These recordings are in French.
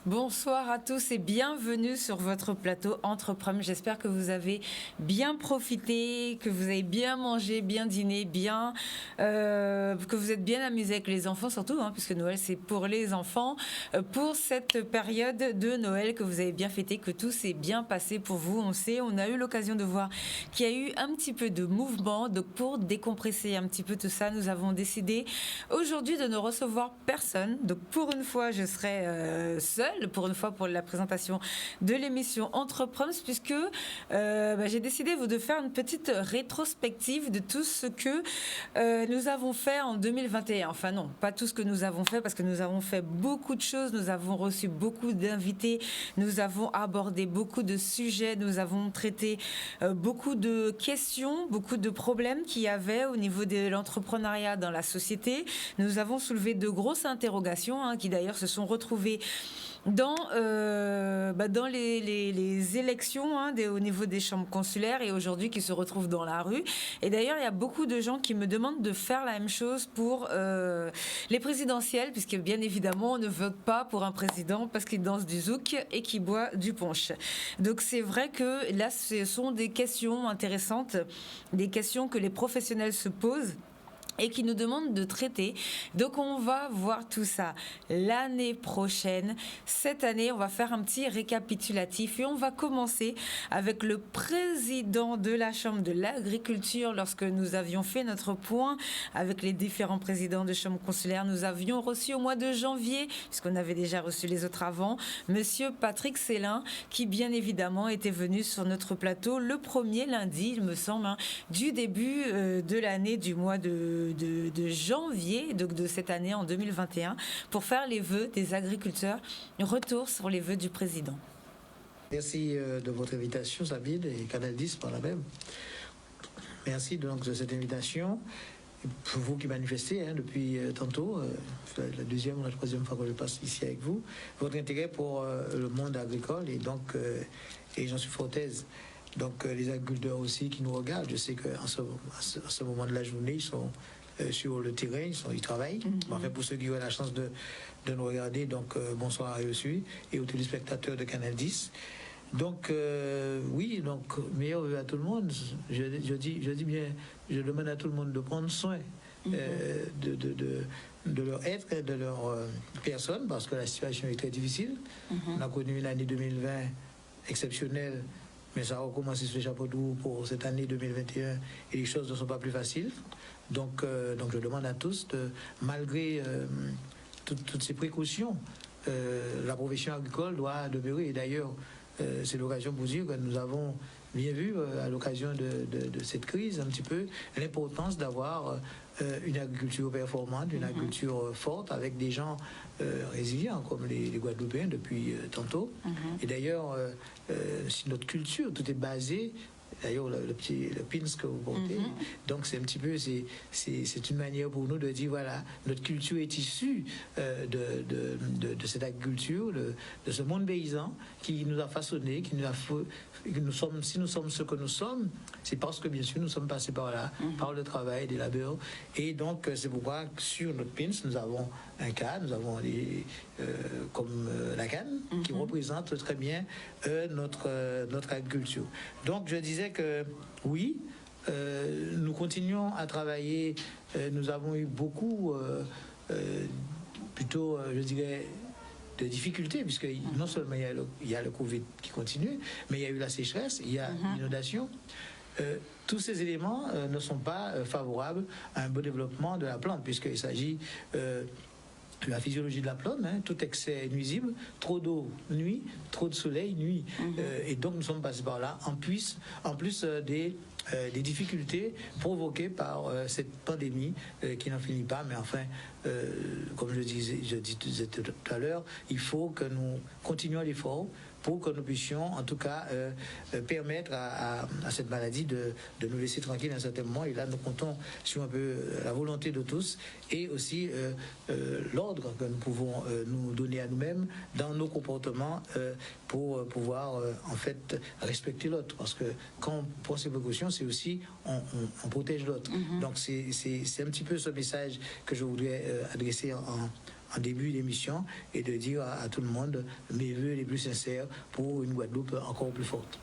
Bonsoir à tous et bienvenue sur votre plateau Entreprendre. J'espère que vous avez bien profité, que vous avez bien mangé, bien dîné, que vous êtes bien amusés avec les enfants surtout, puisque Noël c'est pour les enfants, pour cette période de Noël que vous avez bien fêté, que tout s'est bien passé pour vous. On a eu l'occasion de voir qu'il y a eu un petit peu de mouvement. Donc pour décompresser un petit peu tout ça, nous avons décidé aujourd'hui de ne recevoir personne. Donc pour une fois, je serai seule. Pour une fois pour la présentation de l'émission Entreprendre, puisque j'ai décidé de faire une petite rétrospective de tout ce que nous avons fait en 2021. Enfin non, pas tout ce que nous avons fait, parce que nous avons fait beaucoup de choses, nous avons reçu beaucoup d'invités, nous avons abordé beaucoup de sujets, nous avons traité beaucoup de questions, beaucoup de problèmes qu'il y avait au niveau de l'entrepreneuriat dans la société. Nous avons soulevé de grosses interrogations qui d'ailleurs se sont retrouvées dans les élections au niveau des chambres consulaires et aujourd'hui qui se retrouvent dans la rue. Et d'ailleurs, il y a beaucoup de gens qui me demandent de faire la même chose pour les présidentielles, puisque bien évidemment, on ne vote pas pour un président parce qu'il danse du zouk et qu'il boit du punch. Donc c'est vrai que là, ce sont des questions intéressantes, des questions que les professionnels se posent et qui nous demandent de traiter. Donc on va voir tout ça l'année prochaine. Cette année, on va faire un petit récapitulatif et on va commencer avec le président de la Chambre de l'agriculture. Lorsque nous avions fait notre point avec les différents présidents de chambres consulaires, nous avions reçu au mois de janvier, puisqu'on avait déjà reçu les autres avant, Monsieur Patrick Célin, qui bien évidemment était venu sur notre plateau le premier lundi, il me semble, du début de l'année, du mois de janvier de cette année en 2021 pour faire les vœux des agriculteurs. Retour sur les vœux du président. Merci de votre invitation, Sabine, et Canal 10 par la même. Merci donc de cette invitation. Pour vous qui manifestez depuis tantôt, la deuxième ou la troisième fois que je passe ici avec vous, votre intérêt pour le monde agricole et donc et j'en suis fort aise. Donc les agriculteurs aussi qui nous regardent, je sais qu'en ce moment de la journée, ils sont sur le terrain, ils travaillent. Mm-hmm. Enfin, pour ceux qui ont la chance de nous regarder, donc bonsoir à eux aussi, et aux téléspectateurs de Canal 10. Donc oui, donc meilleur vœu à tout le monde. Je dis bien, je demande à tout le monde de prendre soin de leur être, de leur personne, parce que la situation est très difficile. Mm-hmm. On a connu une année 2020 exceptionnelle, mais ça a recommencé sur le chapeau de roue pour cette année 2021 et les choses ne sont pas plus faciles. Donc je demande à tous, malgré toutes ces précautions, la profession agricole doit demeurer. Et d'ailleurs, c'est l'occasion pour dire que nous avons bien vu à l'occasion de cette crise un petit peu l'importance d'avoir une agriculture performante, une agriculture forte avec des gens résilients comme les Guadeloupéens depuis tantôt. Et d'ailleurs, si notre culture, tout est basé. D'ailleurs, le pins que vous portez, donc c'est un petit peu, c'est une manière pour nous de dire, voilà, notre culture est issue de cette agriculture, de ce monde paysan qui nous a façonné, si nous sommes ce que nous sommes, c'est parce que bien sûr nous sommes passés par là, par le travail, des labeurs, et donc c'est pourquoi sur notre pins nous avons un cadre, nous avons comme la canne qui représente très bien notre agriculture. Donc je disais que oui, nous continuons à travailler, nous avons eu beaucoup plutôt je dirais de difficultés, puisque non seulement il y a le Covid qui continue, mais il y a eu la sécheresse, il y a l'inondation. Tous ces éléments ne sont pas favorables à un bon développement de la plante, puisqu'il s'agit de la physiologie de la plante, tout excès est nuisible, trop d'eau nuit, trop de soleil nuit. Et donc nous sommes passés par là, en plus des difficultés provoquées par cette pandémie qui n'en finit pas, mais enfin, comme je disais tout à l'heure, il faut que nous continuions l'effort pour que nous puissions en tout cas permettre à cette maladie de nous laisser tranquilles à un certain moment. Et là, nous comptons sur un peu la volonté de tous et aussi l'ordre que nous pouvons nous donner à nous-mêmes dans nos comportements pour pouvoir en fait respecter l'autre. Parce que quand on prend ces précautions, c'est aussi on protège l'autre. Donc c'est un petit peu ce message que je voudrais adresser en début d'émission et de dire à tout le monde mes vœux les plus sincères pour une Guadeloupe encore plus forte.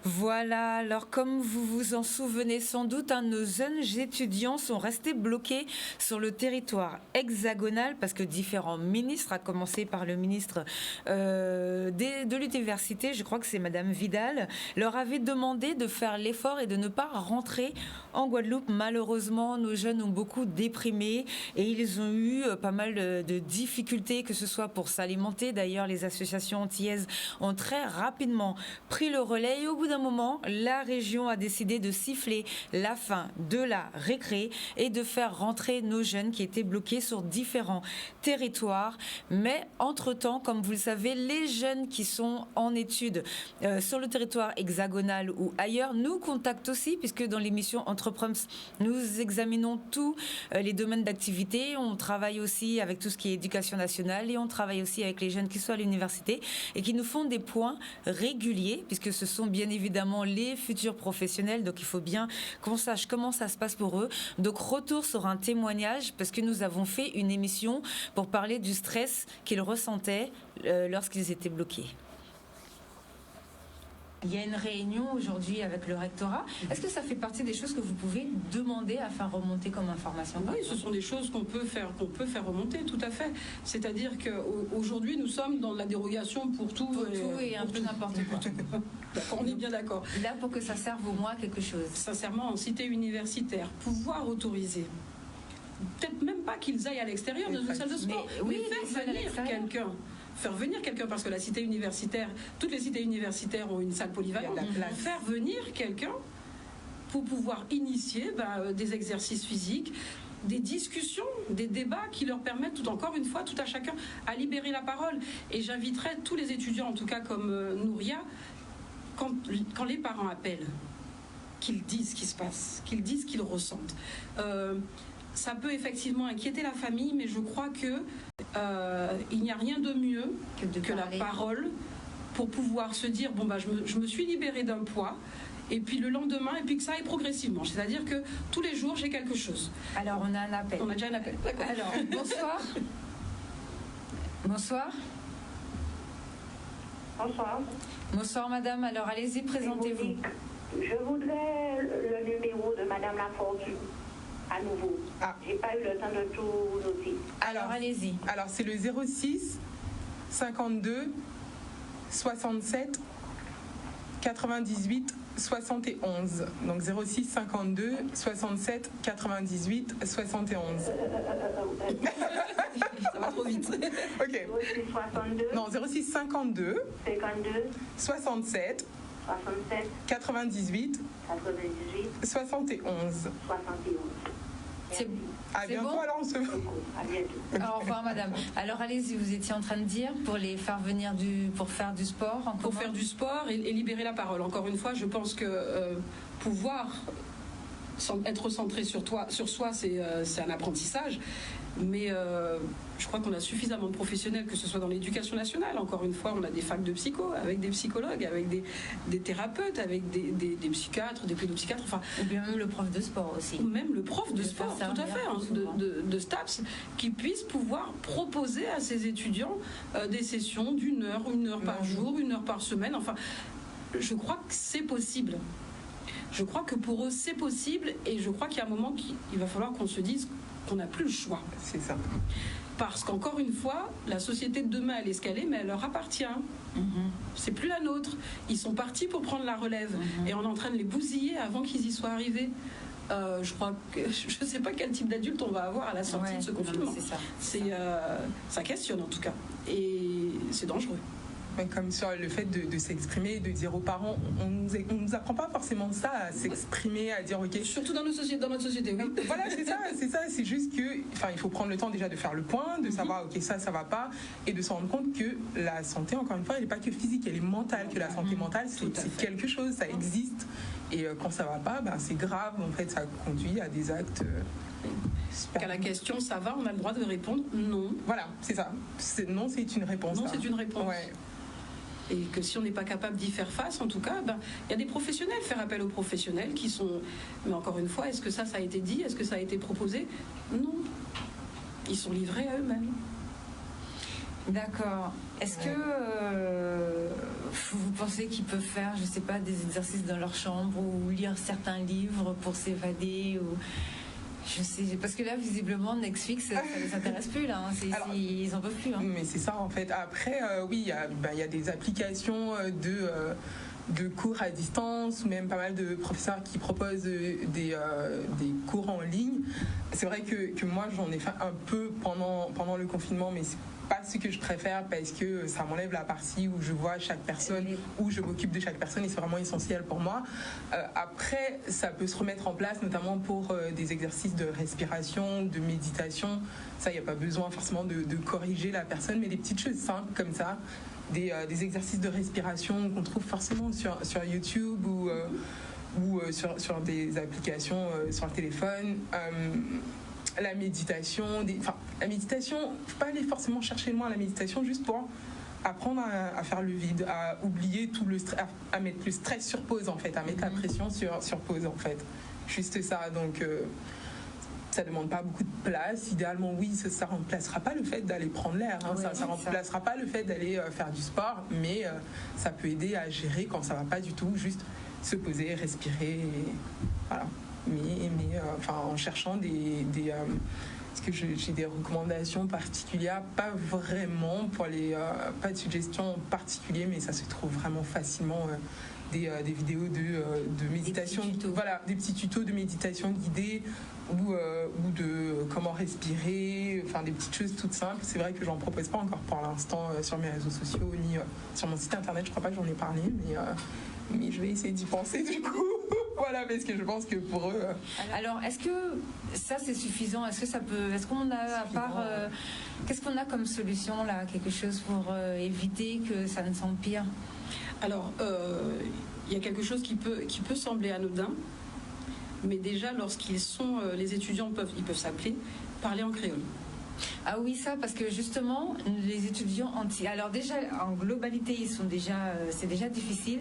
Voilà, alors comme vous vous en souvenez sans doute, nos jeunes étudiants sont restés bloqués sur le territoire hexagonal parce que différents ministres, à commencer par le ministre de l'université, je crois que c'est Madame Vidal, leur avaient demandé de faire l'effort et de ne pas rentrer en Guadeloupe. Malheureusement, nos jeunes ont beaucoup déprimé et ils ont eu pas mal de difficultés, que ce soit pour s'alimenter. D'ailleurs, les associations antillaises ont très rapidement pris le relais et au bout d'un moment, la région a décidé de siffler la fin de la récré et de faire rentrer nos jeunes qui étaient bloqués sur différents territoires. Mais entre-temps, comme vous le savez, les jeunes qui sont en études sur le territoire hexagonal ou ailleurs nous contactent aussi, puisque dans l'émission Entreprums, nous examinons tous les domaines d'activité. On travaille aussi avec tout ce qui est éducation nationale et on travaille aussi avec les jeunes qui sont à l'université et qui nous font des points réguliers, puisque ce sont bien évidemment les futurs professionnels, donc il faut bien qu'on sache comment ça se passe pour eux. Donc retour sur un témoignage, parce que nous avons fait une émission pour parler du stress qu'ils ressentaient lorsqu'ils étaient bloqués. Il y a une réunion aujourd'hui avec le rectorat. Est-ce que ça fait partie des choses que vous pouvez demander à faire remonter comme information? Oui, ce sont des choses qu'on peut faire remonter, tout à fait. C'est-à-dire qu'aujourd'hui, nous sommes dans la dérogation pour tout et un peu n'importe quoi. D'accord, on est bien d'accord. Là, pour que ça serve au moins à quelque chose. Sincèrement, en cité universitaire, pouvoir autoriser, peut-être même pas qu'ils aillent à l'extérieur de une salle de sport, mais faire venir quelqu'un. Faire venir quelqu'un, parce que la cité universitaire, toutes les cités universitaires ont une salle polyvalente, faire venir quelqu'un pour pouvoir initier des exercices physiques, des discussions, des débats qui leur permettent tout à chacun à libérer la parole. Et j'inviterai tous les étudiants, en tout cas comme Nouria, quand les parents appellent, qu'ils disent ce qui se passe, qu'ils disent ce qu'ils ressentent. Ça peut effectivement inquiéter la famille, mais je crois que il n'y a rien de mieux que la parole pour pouvoir se dire je me suis libérée d'un poids, et puis le lendemain, et puis que ça aille progressivement. C'est-à-dire que tous les jours, j'ai quelque chose. Alors, on a un appel. On a déjà un appel. D'accord. Alors, bonsoir. Bonsoir. Bonsoir. Bonsoir, madame. Alors, allez-y, présentez-vous. Je voudrais le numéro de madame Lafortune. À nouveau. J'ai pas eu le temps de tout noter. Alors allez-y. Alors c'est le 06 52 67 98 71. Donc 06 52 67 98 71. Ça va trop vite. Ok. 06 62. Non, 06 52 52 67 98 71. À bientôt, bon alors on se voit. À bientôt. Au revoir, madame. Alors allez-y, vous étiez en train de dire pour les faire venir pour faire du sport en pour commun. faire du sport et libérer la parole. Encore une fois, je pense que pouvoir être centré sur soi, c'est un apprentissage. Mais je crois qu'on a suffisamment de professionnels, que ce soit dans l'éducation nationale. Encore une fois, on a des facs de psycho, avec des psychologues, avec des thérapeutes, avec des psychiatres, des pédopsychiatres. Enfin, ou bien même le prof de sport aussi. Ou même le prof de sport, tout à fait, de STAPS, qui puisse pouvoir proposer à ses étudiants des sessions d'une heure par jour, 1 heure par semaine. Enfin, je crois que c'est possible. Je crois que pour eux, c'est possible, et je crois qu'il y a un moment qu'il va falloir qu'on se dise qu'on n'a plus le choix. C'est ça. Parce qu'encore une fois, la société de demain, elle est ce qu'elle est, mais elle leur appartient. C'est plus la nôtre. Ils sont partis pour prendre la relève, et on est en train de les bousiller avant qu'ils y soient arrivés. Je crois que je ne sais pas quel type d'adulte on va avoir à la sortie de ce confinement. C'est ça. Ça questionne en tout cas, et c'est dangereux. Comme sur le fait de s'exprimer, de dire aux parents, on nous apprend pas forcément ça, à s'exprimer, à dire ok. Surtout dans notre société, oui. Voilà, c'est ça. C'est juste que, il faut prendre le temps déjà de faire le point, de savoir ok ça va pas, et de se rendre compte que la santé, encore une fois, elle n'est pas que physique, elle est mentale, que la santé mentale c'est quelque chose, ça existe, et quand ça va pas, c'est grave, en fait, ça conduit à des actes. Qu'à la question ça va, on a le droit de répondre non. Voilà, c'est ça. Non, c'est une réponse. Non, c'est une réponse. Ouais. Et que si on n'est pas capable d'y faire face, en tout cas, il y a des professionnels, faire appel aux professionnels qui sont... Mais encore une fois, est-ce que ça a été dit? Est-ce que ça a été proposé? Non. ils sont livrés à eux-mêmes. D'accord. Est-ce que vous pensez qu'ils peuvent faire, je ne sais pas, des exercices dans leur chambre ou lire certains livres pour s'évader ou... Je sais, parce que là, visiblement, Netflix, ça ne les intéresse plus, là. Hein. Ils n'en peuvent plus. Hein. Mais c'est ça, en fait. Après, oui, il y a des applications de cours à distance, ou même pas mal de professeurs qui proposent des cours en ligne. C'est vrai que moi, j'en ai fait un peu pendant le confinement, mais c'est pas ce que je préfère parce que ça m'enlève la partie où je vois chaque personne, où je m'occupe de chaque personne, et c'est vraiment essentiel pour moi. Après, ça peut se remettre en place, notamment pour des exercices de respiration, de méditation. Ça, il n'y a pas besoin forcément de corriger la personne, mais des petites choses simples comme ça, des exercices de respiration qu'on trouve forcément sur YouTube ou sur des applications sur le téléphone. La méditation, la méditation, il ne faut pas aller forcément chercher loin la méditation, juste pour apprendre à faire le vide, à oublier tout le stress, à mettre le stress sur pause en fait, à mettre la pression sur pause en fait. Juste ça, donc ça ne demande pas beaucoup de place. Idéalement, oui, ça ne remplacera pas le fait d'aller prendre l'air, hein. Ça ne remplacera pas le fait d'aller faire du sport, mais ça peut aider à gérer quand ça ne va pas du tout, juste se poser, respirer, et voilà. Mais en cherchant est-ce que j'ai des recommandations particulières? Pas vraiment, pas de suggestions en particulier, mais ça se trouve vraiment facilement. Des vidéos de méditation, des petits tutos de méditation guidée ou de comment respirer, des petites choses toutes simples. C'est vrai que j'en propose pas encore pour l'instant sur mes réseaux sociaux ni sur mon site internet. Je crois pas que j'en ai parlé, mais je vais essayer d'y penser du coup. Voilà, parce que je pense que pour eux... Alors, est-ce que ça, c'est suffisant? Est-ce qu'on a, à part... qu'est-ce qu'on a comme solution, là? Quelque chose pour éviter que ça ne s'empire? Alors, il y a quelque chose qui peut sembler anodin, mais déjà, lorsqu'ils sont... les étudiants ils peuvent s'appeler « Parler en créole ». Ah oui, ça, parce que justement, les étudiants alors déjà, en globalité, c'est déjà difficile,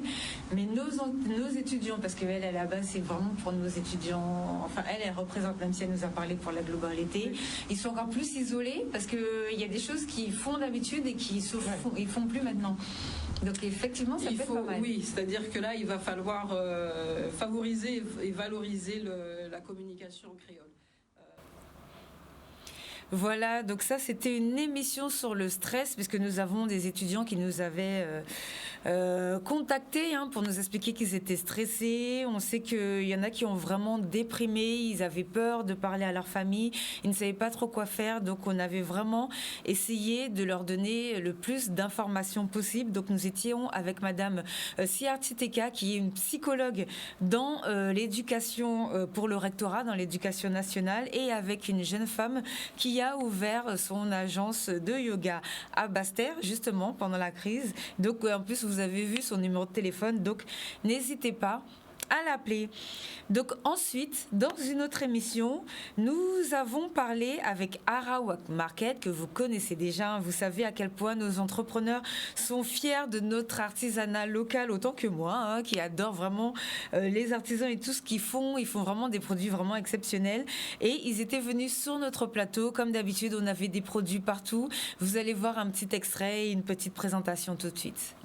mais nos étudiants, parce qu'elle, à la base, c'est vraiment pour nos étudiants, enfin, elle représente, même si elle nous a parlé pour la globalité, ils sont encore plus isolés, parce qu'il y a des choses qu'ils font d'habitude et qu'ils ne font plus maintenant. Donc effectivement, ça peut être pas mal. Oui, c'est-à-dire que là, il va falloir favoriser et valoriser la communication en créole. Voilà, donc ça c'était une émission sur le stress, puisque nous avons des étudiants qui nous avaient contactés pour nous expliquer qu'ils étaient stressés. On sait qu'il y en a qui ont vraiment déprimé, ils avaient peur de parler à leur famille, ils ne savaient pas trop quoi faire, donc on avait vraiment essayé de leur donner le plus d'informations possible. Donc nous étions avec Madame Siarti Teka, qui est une psychologue dans l'éducation pour le rectorat, dans l'éducation nationale, et avec une jeune femme qui a ouvert son agence de yoga à Basse-Terre, justement, pendant la crise. Donc, en plus, vous avez vu son numéro de téléphone, donc n'hésitez pas à l'appeler. Donc ensuite, dans une autre émission, nous avons parlé avec Arawak Market, que vous connaissez déjà. Vous savez à quel point nos entrepreneurs sont fiers de notre artisanat local, autant que moi, qui adore vraiment les artisans et tout ce qu'ils font. Ils font vraiment des produits vraiment exceptionnels. Et ils étaient venus sur notre plateau. Comme d'habitude, on avait des produits partout. Vous allez voir un petit extrait et une petite présentation tout de suite.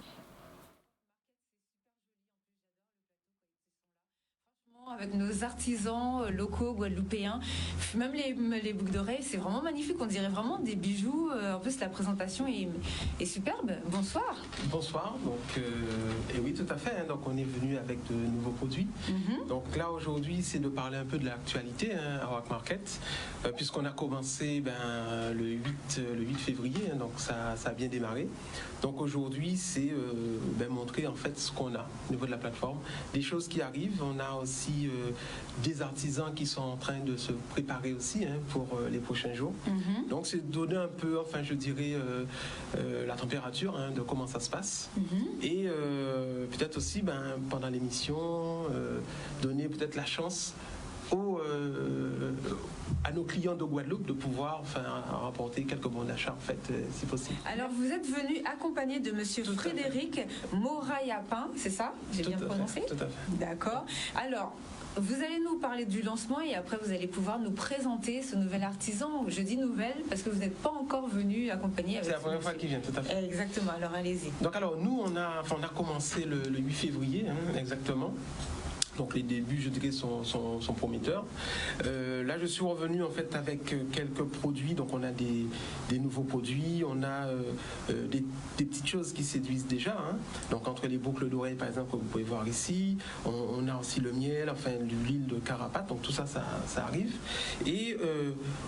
Avec nos artisans locaux guadeloupéens, même les boucles d'oreilles, c'est vraiment magnifique, on dirait vraiment des bijoux. En plus, la présentation est superbe. Bonsoir. Bonsoir, donc et oui, tout à fait, donc on est venu avec de nouveaux produits. Donc là aujourd'hui, c'est de parler un peu de l'actualité à Arawak Market, puisqu'on a commencé le 8 février, donc ça a bien démarré. Donc aujourd'hui, c'est montrer en fait ce qu'on a au niveau de la plateforme, des choses qui arrivent. On a aussi des artisans qui sont en train de se préparer aussi pour les prochains jours. Donc c'est donner un peu, je dirais, la température de comment ça se passe. Et peut-être aussi, pendant l'émission, donner peut-être la chance à nos clients de Guadeloupe de pouvoir rapporter quelques bons d'achat en fait, si possible. Alors vous êtes venu accompagné de monsieur Frédéric Morayapin, c'est ça? J'ai bien prononcé? Tout à fait. D'accord. Alors, vous allez nous parler du lancement et après vous allez pouvoir nous présenter ce nouvel artisan. Je dis nouvelle parce que vous n'êtes pas encore venu accompagner avec. C'est la première fois qu'il vient, tout à fait. Exactement, alors allez-y. Donc alors nous on a commencé le 8 février, exactement. Donc les débuts, je dirais, sont prometteurs. Là, je suis revenu en fait avec quelques produits. Donc on a des nouveaux produits, on a des petites choses qui séduisent déjà. Donc entre les boucles d'oreilles, par exemple, que vous pouvez voir ici, on a aussi le miel, enfin l'huile de carapate. Donc tout ça, ça arrive. Et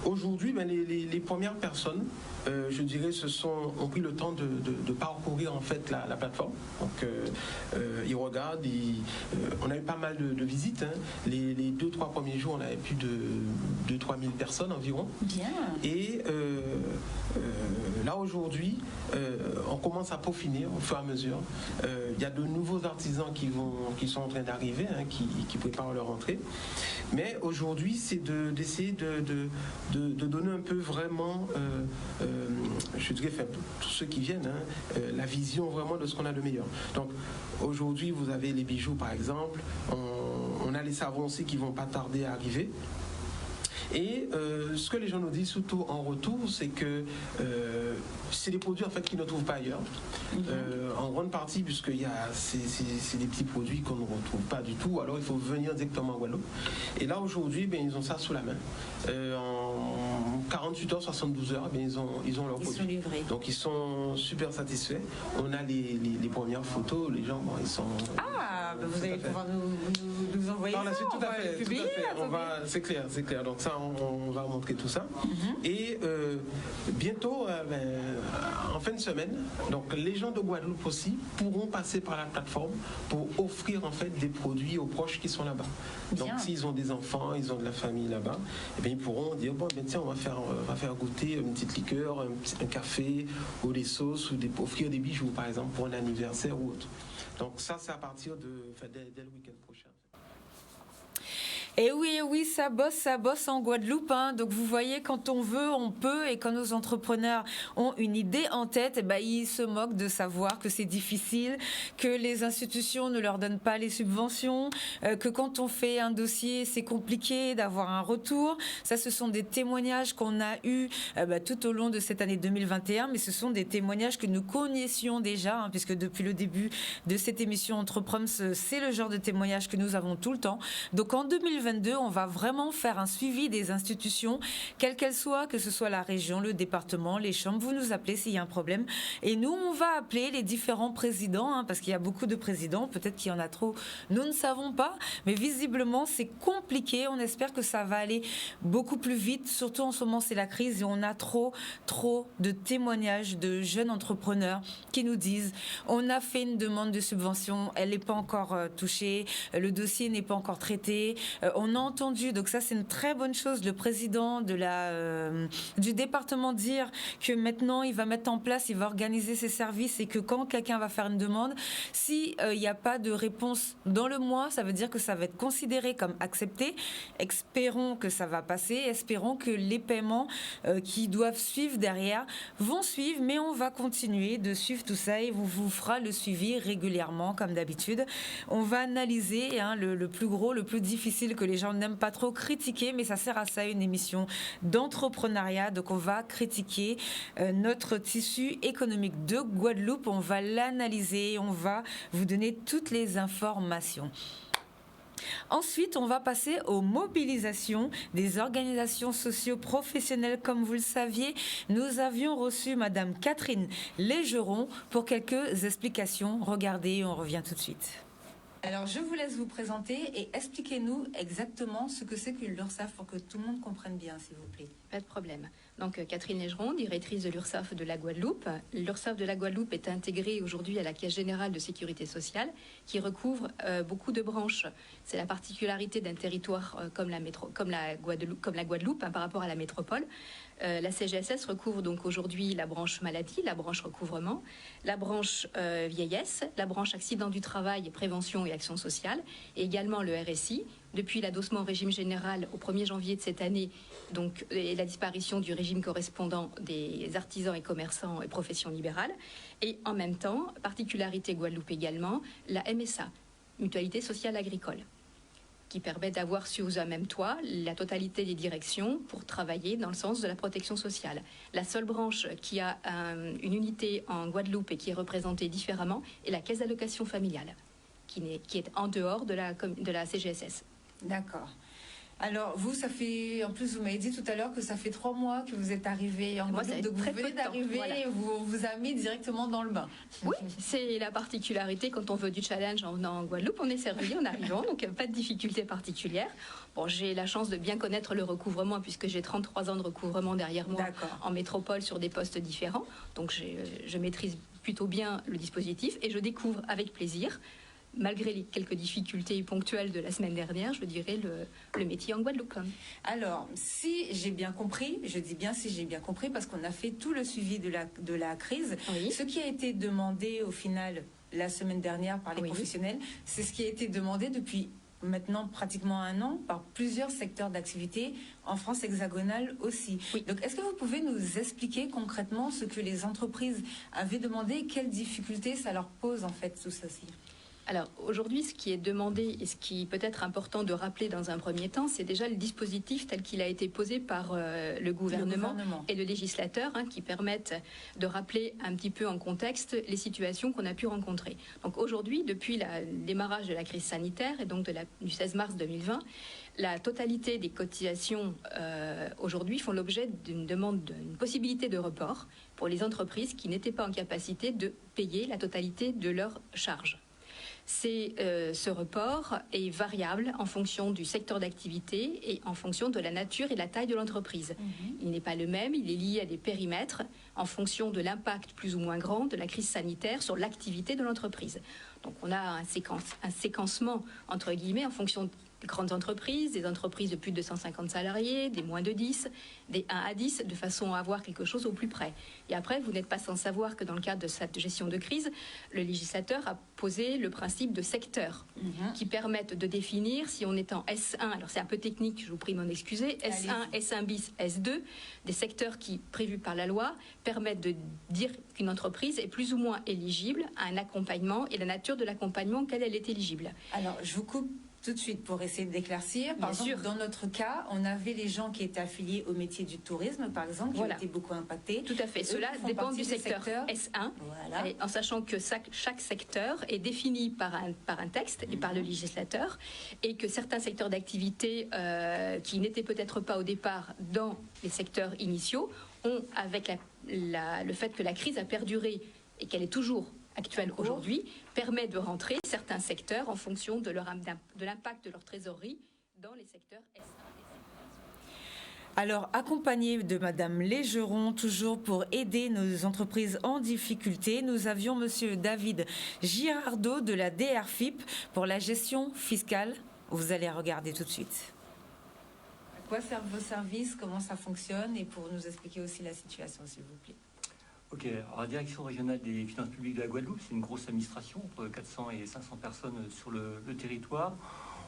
aujourd'hui, les premières personnes, je dirais, ont pris le temps de parcourir en fait la plateforme. Donc ils regardent, on a eu pas mal de visites. Les 2-3 premiers jours, on avait plus de 2-3 000 personnes environ. Bien. Et là, aujourd'hui, on commence à peaufiner au fur et à mesure. Il y a de nouveaux artisans qui sont en train d'arriver, qui préparent leur entrée. Mais aujourd'hui, c'est d'essayer de donner un peu vraiment, je dirais, tous ceux qui viennent, la vision vraiment de ce qu'on a de meilleur. Donc, aujourd'hui, vous avez les bijoux, par exemple. On a les savons aussi qui vont pas tarder à arriver. Et ce que les gens nous disent surtout en retour, c'est que c'est des produits en fait qu'ils ne trouvent pas ailleurs. En grande partie, puisque c'est des petits produits qu'on ne retrouve pas du tout. Alors il faut venir directement à Guadeloupe. Et là aujourd'hui, ils ont ça sous la main. En 48 heures, 72 heures, ils ont leurs produits. Sont livrés. Donc ils sont super satisfaits. On a les premières photos. Les gens, ils sont. Vous allez pouvoir nous envoyer ça. Tout à fait. C'est clair. Donc ça, on va montrer tout ça. Et bientôt, en fin de semaine, donc les gens de Guadeloupe aussi pourront passer par la plateforme pour offrir en fait des produits aux proches qui sont là-bas. Donc s'ils ont des enfants, ils ont de la famille là-bas, ils pourront dire tiens, on va faire goûter une petite liqueur, un café ou des sauces ou offrir des bijoux par exemple pour un anniversaire ou autre. Donc ça, c'est à partir dès le week-end prochain. Et oui, ça bosse en Guadeloupe. Donc vous voyez, quand on veut, on peut. Et quand nos entrepreneurs ont une idée en tête, ils se moquent de savoir que c'est difficile, que les institutions ne leur donnent pas les subventions, que quand on fait un dossier, c'est compliqué d'avoir un retour. Ça, ce sont des témoignages qu'on a eus tout au long de cette année 2021, mais ce sont des témoignages que nous connaissions déjà, puisque depuis le début de cette émission Entreproms, c'est le genre de témoignages que nous avons tout le temps. Donc en 2022, on va vraiment faire un suivi des institutions, quelles qu'elles soient, que ce soit la région, le département, les chambres. Vous nous appelez s'il y a un problème. Et nous, on va appeler les différents présidents, parce qu'il y a beaucoup de présidents. Peut-être qu'il y en a trop, nous ne savons pas. Mais visiblement, c'est compliqué. On espère que ça va aller beaucoup plus vite. Surtout en ce moment, c'est la crise et on a trop de témoignages de jeunes entrepreneurs qui nous disent on a fait une demande de subvention, elle n'est pas encore touchée, le dossier n'est pas encore traité. On a entendu, donc ça c'est une très bonne chose, le président du département dire que maintenant il va mettre en place, il va organiser ses services et que quand quelqu'un va faire une demande, s'il n'y a pas de réponse dans le mois, ça veut dire que ça va être considéré comme accepté. Espérons que ça va passer, espérons que les paiements qui doivent suivre derrière vont suivre, mais on va continuer de suivre tout ça et on vous fera le suivi régulièrement comme d'habitude. On va analyser le plus gros, le plus difficile que les gens n'aiment pas trop critiquer, mais ça sert à ça, une émission d'entrepreneuriat. Donc on va critiquer notre tissu économique de Guadeloupe, on va l'analyser, on va vous donner toutes les informations. Ensuite, on va passer aux mobilisations des organisations socio-professionnelles. Comme vous le saviez, nous avions reçu Madame Catherine Légeron pour quelques explications. Regardez, on revient tout de suite. Alors, je vous laisse vous présenter et expliquez-nous exactement ce que c'est que l'URSSAF pour que tout le monde comprenne bien, s'il vous plaît. Pas de problème. Donc, Catherine Légeron, directrice de l'URSSAF de la Guadeloupe. L'URSSAF de la Guadeloupe est intégrée aujourd'hui à la Caisse générale de sécurité sociale qui recouvre beaucoup de branches. C'est la particularité d'un territoire comme la Guadeloupe par rapport à la métropole. La CGSS recouvre donc aujourd'hui la branche maladie, la branche recouvrement, la branche vieillesse, la branche accident du travail, prévention et action sociale, et également le RSI. Depuis l'adossement au régime général au 1er janvier de cette année, donc, et la disparition du régime correspondant des artisans et commerçants et professions libérales. Et en même temps, particularité Guadeloupe également, la MSA, Mutualité sociale agricole. qui permet d'avoir sous un même toit la totalité des directions pour travailler dans le sens de la protection sociale. La seule branche qui a une unité en Guadeloupe et qui est représentée différemment est la caisse d'allocation familiale, qui est en dehors de la CGSS. D'accord. Alors, vous, ça fait... En plus, vous m'avez dit tout à l'heure que ça fait 3 mois que vous êtes arrivé en Guadeloupe. Donc, vous venez d'arriver et on vous a mis directement dans le bain. Oui, c'est la particularité. Quand on veut du challenge en Guadeloupe, on est servi en arrivant. Donc, pas de difficulté particulière. Bon, j'ai la chance de bien connaître le recouvrement puisque j'ai 33 ans de recouvrement derrière moi en métropole sur des postes différents. Donc, je maîtrise plutôt bien le dispositif et je découvre avec plaisir, malgré les quelques difficultés ponctuelles de la semaine dernière, je dirais le métier en Guadeloupe. Alors, si j'ai bien compris, je dis bien si j'ai bien compris, parce qu'on a fait tout le suivi de la crise, ce qui a été demandé au final la semaine dernière par les professionnels, c'est ce qui a été demandé depuis maintenant pratiquement 1 an par plusieurs secteurs d'activité en France hexagonale aussi. Donc, est-ce que vous pouvez nous expliquer concrètement ce que les entreprises avaient demandé et quelles difficultés ça leur pose en fait tout ceci? Alors aujourd'hui, ce qui est demandé et ce qui peut être important de rappeler dans un premier temps, c'est déjà le dispositif tel qu'il a été posé par le gouvernement et le législateur, qui permettent de rappeler un petit peu en contexte les situations qu'on a pu rencontrer. Donc aujourd'hui, depuis le démarrage de la crise sanitaire et donc du 16 mars 2020, la totalité des cotisations aujourd'hui font l'objet d'une demande, d'une possibilité de report pour les entreprises qui n'étaient pas en capacité de payer la totalité de leurs charges. Ce report est variable en fonction du secteur d'activité et en fonction de la nature et de la taille de l'entreprise. Il n'est pas le même, il est lié à des périmètres en fonction de l'impact plus ou moins grand de la crise sanitaire sur l'activité de l'entreprise. Donc on a un séquencement, entre guillemets, en fonction des grandes entreprises, des entreprises de plus de 250 salariés, des moins de 10, des 1 à 10, de façon à avoir quelque chose au plus près. Et après, vous n'êtes pas sans savoir que dans le cadre de cette gestion de crise, le législateur a posé le principe de secteurs qui permettent de définir si on est en S1, alors c'est un peu technique, je vous prie de m'en excuser, S1, S1 bis, S2, des secteurs qui, prévus par la loi, permettent de dire qu'une entreprise est plus ou moins éligible à un accompagnement et la nature de l'accompagnement auquel elle est éligible. Alors, je vous coupe tout de suite pour essayer de d'éclaircir. Par exemple, dans notre cas, on avait les gens qui étaient affiliés au métier du tourisme, par exemple, qui ont été beaucoup impactés. Tout à fait. Cela dépend du secteur S1, en sachant que chaque secteur est défini par un texte et par le législateur, et que certains secteurs d'activité qui n'étaient peut-être pas au départ dans les secteurs initiaux ont, avec le fait que la crise a perduré et qu'elle est toujours actuelle aujourd'hui, permet de rentrer certains secteurs en fonction de l'impact de leur trésorerie dans les secteurs S1. Alors, accompagné de Madame Légeron, toujours pour aider nos entreprises en difficulté, nous avions Monsieur David Girardot de la DRFIP pour la gestion fiscale. Vous allez regarder tout de suite. À quoi servent vos services, comment ça fonctionne, et pour nous expliquer aussi la situation, s'il vous plaît. Ok, alors la Direction régionale des finances publiques de la Guadeloupe, c'est une grosse administration, entre 400 et 500 personnes sur le territoire.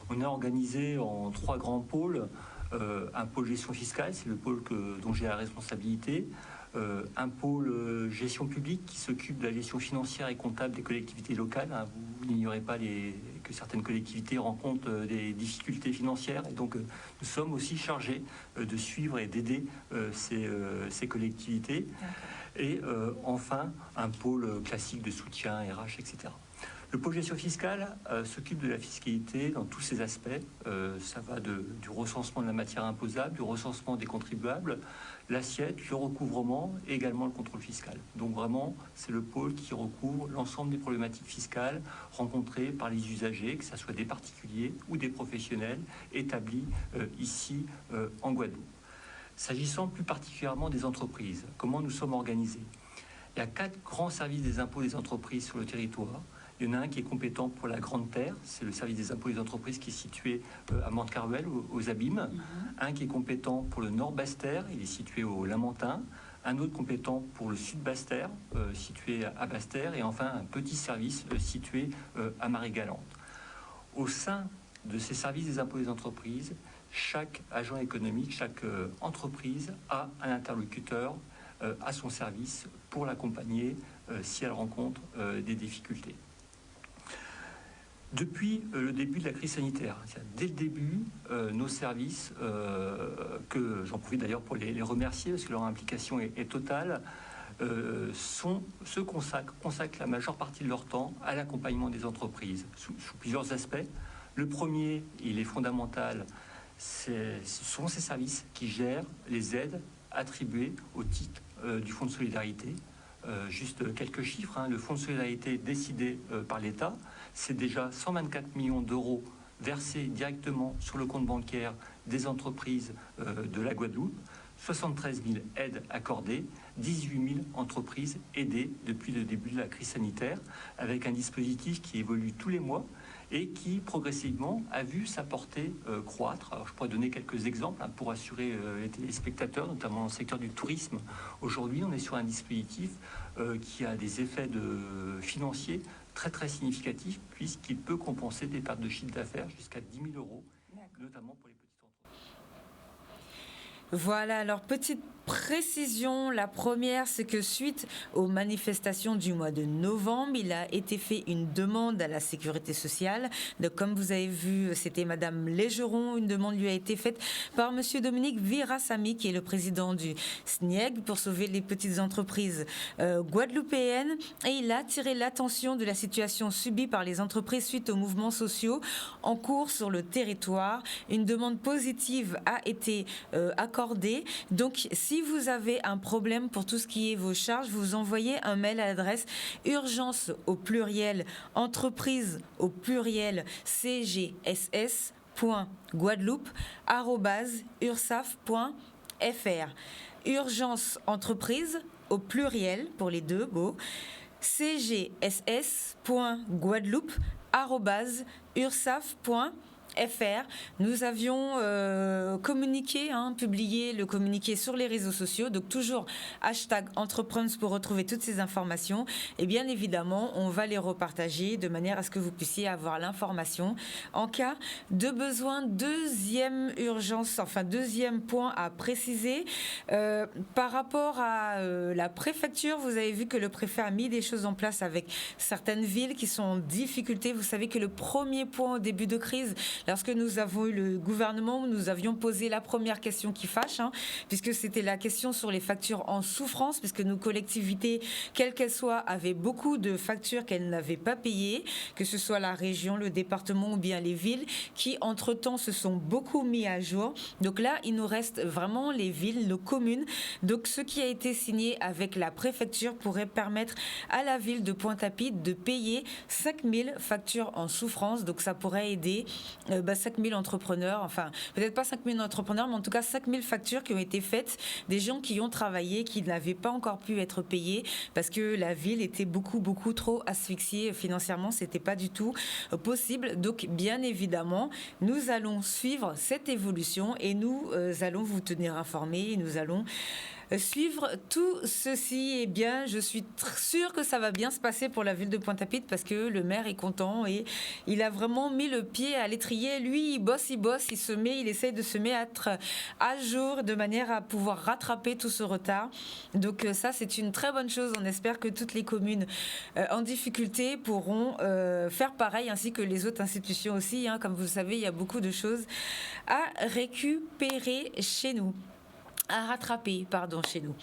On a organisé en 3 grands pôles. Un pôle gestion fiscale, c'est le pôle dont j'ai la responsabilité. Un pôle gestion publique qui s'occupe de la gestion financière et comptable des collectivités locales. Vous n'ignorez pas que certaines collectivités rencontrent des difficultés financières. Et donc, nous sommes aussi chargés de suivre et d'aider ces collectivités. Et enfin, un pôle classique de soutien, RH, etc. Le pôle gestion fiscale s'occupe de la fiscalité dans tous ses aspects. Ça va du recensement de la matière imposable, du recensement des contribuables, l'assiette, le recouvrement et également le contrôle fiscal. Donc vraiment, c'est le pôle qui recouvre l'ensemble des problématiques fiscales rencontrées par les usagers, que ce soit des particuliers ou des professionnels établis ici en Guadeloupe. S'agissant plus particulièrement des entreprises, comment nous sommes organisés? Il y a 4 grands services des impôts des entreprises sur le territoire. Il y en a un qui est compétent pour la Grande Terre, c'est le service des impôts des entreprises qui est situé à Mantes-Carouel, aux Abîmes. Un qui est compétent pour le Nord Basse-Terre, il est situé au Lamentin. Un autre compétent pour le Sud Basse-Terre, situé à Basse-Terre. Et enfin, un petit service situé à Marie-Galante. Au sein de ces services des impôts des entreprises, chaque agent économique, chaque entreprise a un interlocuteur à son service pour l'accompagner si elle rencontre des difficultés. Depuis le début de la crise sanitaire, dès le début, nos services, que j'en profite d'ailleurs pour les remercier parce que leur implication est totale, se consacrent la majeure partie de leur temps à l'accompagnement des entreprises sous plusieurs aspects. Le premier, il est fondamental, ce sont ces services qui gèrent les aides attribuées au titre du Fonds de solidarité. Juste quelques chiffres, le Fonds de solidarité décidé par l'État, c'est déjà 124 millions d'euros versés directement sur le compte bancaire des entreprises de la Guadeloupe, 73 000 aides accordées, 18 000 entreprises aidées depuis le début de la crise sanitaire, avec un dispositif qui évolue tous les mois et qui progressivement a vu sa portée croître. Alors, je pourrais donner quelques exemples pour assurer les téléspectateurs, notamment dans le secteur du tourisme. Aujourd'hui, on est sur un dispositif qui a des effets financiers très très significatifs, puisqu'il peut compenser des pertes de chiffre d'affaires jusqu'à 10 000 euros, notamment pour les petites entreprises. Voilà, alors petite précision, la première, c'est que suite aux manifestations du mois de novembre, il a été fait une demande à la sécurité sociale. Donc, comme vous avez vu, c'était Madame Légeron, une demande lui a été faite par Monsieur Dominique Virasamy, qui est le président du SNIEG, pour sauver les petites entreprises guadeloupéennes. Et il a attiré l'attention de la situation subie par les entreprises suite aux mouvements sociaux en cours sur le territoire. Une demande positive a été accordée. Donc, si vous avez un problème pour tout ce qui est vos charges, vous envoyez un mail à l'adresse urgence au pluriel, entreprise au pluriel, cgss.guadeloupe@ursaf.fr. Urgence entreprise au pluriel pour les deux, cgss.guadeloupe@ursaf.fr. Nous avions communiqué, publié le communiqué sur les réseaux sociaux, donc toujours #Entrepreneurs pour retrouver toutes ces informations. Et bien évidemment, on va les repartager de manière à ce que vous puissiez avoir l'information. En cas de besoin, deuxième point à préciser, par rapport à la préfecture, vous avez vu que le préfet a mis des choses en place avec certaines villes qui sont en difficulté. Vous savez que le premier point au début de crise, lorsque nous avons eu le gouvernement, nous avions posé la première question qui fâche, puisque c'était la question sur les factures en souffrance, puisque nos collectivités, quelles qu'elles soient, avaient beaucoup de factures qu'elles n'avaient pas payées, que ce soit la région, le département ou bien les villes, qui entre-temps se sont beaucoup mis à jour. Donc là, il nous reste vraiment les villes, nos communes. Donc ce qui a été signé avec la préfecture pourrait permettre à la ville de Pointe-à-Pitre de payer 5 000 factures en souffrance. Donc ça pourrait aider 5 000 entrepreneurs, enfin peut-être pas 5 000 entrepreneurs, mais en tout cas 5 000 factures qui ont été faites, des gens qui ont travaillé, qui n'avaient pas encore pu être payés parce que la ville était beaucoup trop asphyxiée financièrement, c'était pas du tout possible. Donc bien évidemment, nous allons suivre cette évolution et nous allons vous tenir informés, nous allons suivre tout ceci. Eh bien, je suis sûre que ça va bien se passer pour la ville de Pointe-à-Pitre parce que le maire est content et il a vraiment mis le pied à l'étrier. Lui, il bosse, il essaye de se mettre à jour de manière à pouvoir rattraper tout ce retard. Donc ça, c'est une très bonne chose. On espère que toutes les communes en difficulté pourront faire pareil, ainsi que les autres institutions aussi. Comme vous le savez, il y a beaucoup de choses à récupérer chez nous. À rattraper, chez nous.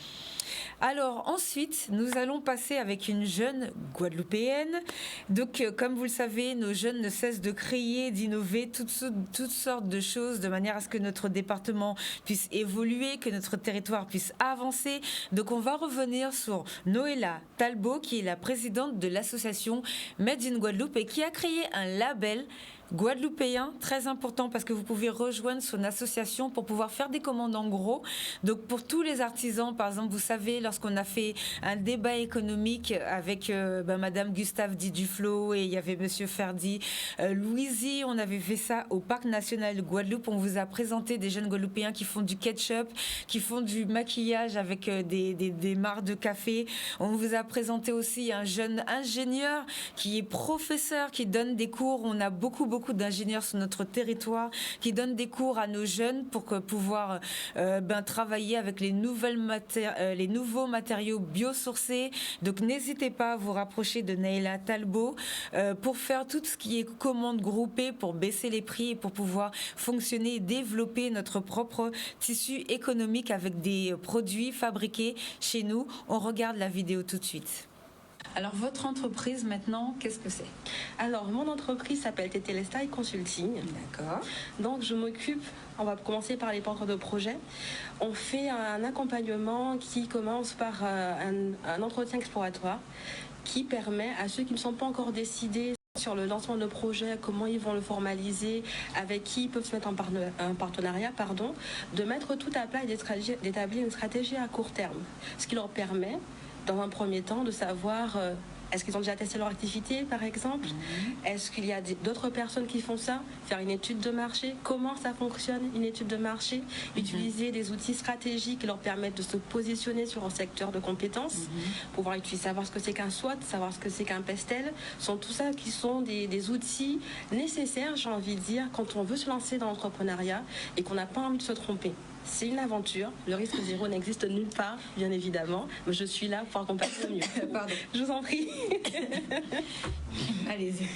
Alors ensuite, nous allons passer avec une jeune guadeloupéenne. Donc, comme vous le savez, nos jeunes ne cessent de créer, d'innover, toutes sortes de choses de manière à ce que notre département puisse évoluer, que notre territoire puisse avancer. Donc, on va revenir sur Noëlla Talbot, qui est la présidente de l'association Made in Guadeloupe et qui a créé un label guadeloupéen, très important parce que vous pouvez rejoindre son association pour pouvoir faire des commandes en gros. Donc pour tous les artisans, par exemple, vous savez, lorsqu'on a fait un débat économique avec Madame Gustave Diduflo et il y avait Monsieur Ferdi Louisy, on avait fait ça au Parc National de Guadeloupe. On vous a présenté des jeunes Guadeloupéens qui font du ketchup, qui font du maquillage avec des mares de café. On vous a présenté aussi un jeune ingénieur qui est professeur, qui donne des cours. On a beaucoup beaucoup d'ingénieurs sur notre territoire qui donnent des cours à nos jeunes pour pouvoir travailler avec les nouveaux matériaux biosourcés. Donc n'hésitez pas à vous rapprocher de Naila Talbot pour faire tout ce qui est commande groupée, pour baisser les prix et pour pouvoir fonctionner et développer notre propre tissu économique avec des produits fabriqués chez nous. On regarde la vidéo tout de suite. Alors, votre entreprise, maintenant, qu'est-ce que c'est? Alors, mon entreprise s'appelle Tetelestai Consulting. D'accord. Donc, je m'occupe, on va commencer par les porteurs de projet. On fait un accompagnement qui commence par un entretien exploratoire qui permet à ceux qui ne sont pas encore décidés sur le lancement de projet, comment ils vont le formaliser, avec qui ils peuvent se mettre en partenariat, de mettre tout à plat et d'établir une stratégie à court terme. Ce qui leur permet, dans un premier temps, de savoir est-ce qu'ils ont déjà testé leur activité, par exemple, est-ce qu'il y a d'autres personnes qui font ça, faire une étude de marché, comment ça fonctionne, une étude de marché, utiliser des outils stratégiques qui leur permettent de se positionner sur un secteur de compétences, pouvoir savoir ce que c'est qu'un SWOT, savoir ce que c'est qu'un PESTEL, sont tout ça qui sont des outils nécessaires, j'ai envie de dire, quand on veut se lancer dans l'entrepreneuriat et qu'on n'a pas envie de se tromper. C'est une aventure, le risque zéro n'existe nulle part, bien évidemment, mais je suis là pour accompagner au mieux. Pardon. Je vous en prie. Allez-y.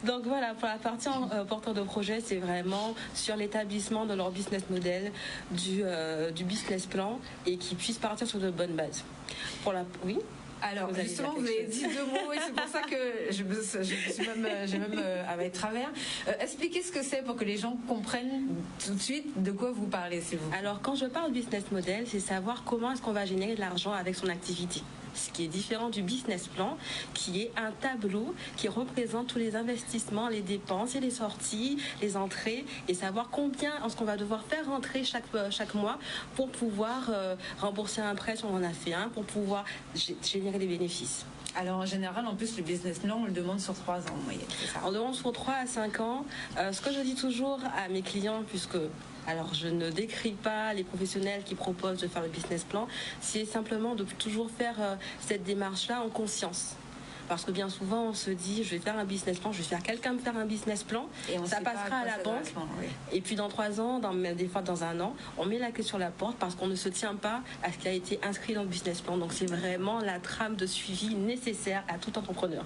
Donc voilà, pour la partie porteur de projet, c'est vraiment sur l'établissement de leur business model, du business plan, et qu'ils puissent partir sur de bonnes bases. Oui. Alors, justement, vous avez dit 2 mots et c'est pour ça que j'ai même avec travers. Expliquez ce que c'est pour que les gens comprennent tout de suite de quoi vous parlez, s'il vous plaît. Alors, quand je parle business model, c'est savoir comment est-ce qu'on va générer de l'argent avec son activité. Ce qui est différent du business plan, qui est un tableau qui représente tous les investissements, les dépenses et les sorties, les entrées, et savoir combien est-ce qu'on va devoir faire rentrer chaque mois pour pouvoir rembourser un prêt si on en a fait un, pour pouvoir générer des bénéfices. Alors en général, en plus, le business plan, on le demande sur 3 ans en moyenne, c'est ça? On demande sur 3 à 5 ans. Ce que je dis toujours à mes clients, puisque... Alors, je ne décris pas les professionnels qui proposent de faire le business plan, c'est simplement de toujours faire cette démarche-là en conscience. Parce que bien souvent, on se dit, je vais faire un business plan, je vais faire quelqu'un me faire un business plan, et ça passera à la banque. Oui. Et puis dans 3 ans, des fois dans 1 an, on met la clé sur la porte parce qu'on ne se tient pas à ce qui a été inscrit dans le business plan. Donc c'est vraiment la trame de suivi nécessaire à tout entrepreneur.